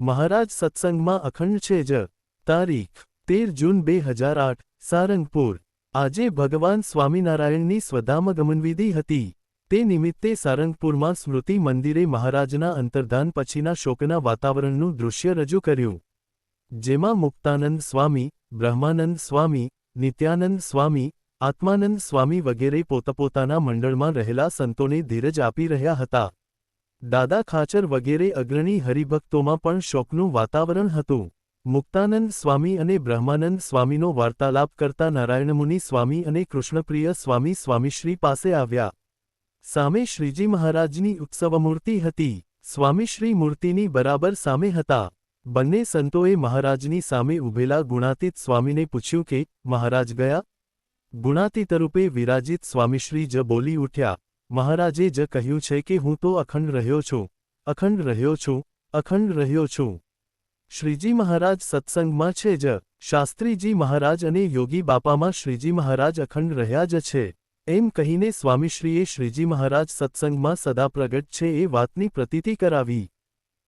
મહારાજ સત્સંગમાં અખંડ છે જ. તારીખ 13 જૂન 2008 સારંગપુર. આજે ભગવાન સ્વામિનારાયણની સ્વધામગમનવિધિ હતી. તે નિમિત્તે સારંગપુરમાં સ્મૃતિ મંદિરે મહારાજના અંતર્ધાન પછીના શોકના વાતાવરણનું દૃશ્ય રજૂ કર્યું. જેમાં મુક્તાનંદ સ્વામી, બ્રહ્માનંદ સ્વામી, નિત્યાનંદ સ્વામી, આત્માનંદ સ્વામી વગેરે પોતપોતાના મંડળમાં રહેલા સંતોને ધીરજ આપી રહ્યા હતા. દાદા ખાચર વગેરે અગ્રણી હરિભક્તોમાં પણ શોકનું વાતાવરણ હતું. મુક્તાનંદ સ્વામી અને બ્રહ્માનંદ સ્વામીનો વાર્તાલાપ કરતા નારાયણમુનિ સ્વામી અને કૃષ્ણપ્રિય સ્વામી સ્વામીશ્રી પાસે આવ્યા. સામે શ્રીજી મહારાજની ઉત્સવમૂર્તિ હતી. સ્વામીશ્રી મૂર્તિની બરાબર સામે હતા. બંને સંતોએ મહારાજની સામે ઊભેલા ગુણાતીત સ્વામીને પૂછ્યું કે, મહારાજ ગયા? ગુણાતીતરૂપે વિરાજિત સ્વામીશ્રી જ બોલી ઉઠ્યા. મહારાજે જ કહ્યું છે કે હું તો અખંડ રહ્યો છું, અખંડ રહ્યો છું, અખંડ રહ્યો છું. શ્રીજી મહારાજ સત્સંગમાં છે જ. શાસ્ત્રીજી મહારાજ અને યોગી બાપામાં શ્રીજી મહારાજ અખંડ રહ્યા જ છે. એમ કહીને સ્વામીશ્રીએ શ્રીજી મહારાજ સત્સંગમાં સદા પ્રગટ છે એ વાતની પ્રતીતિ કરાવી.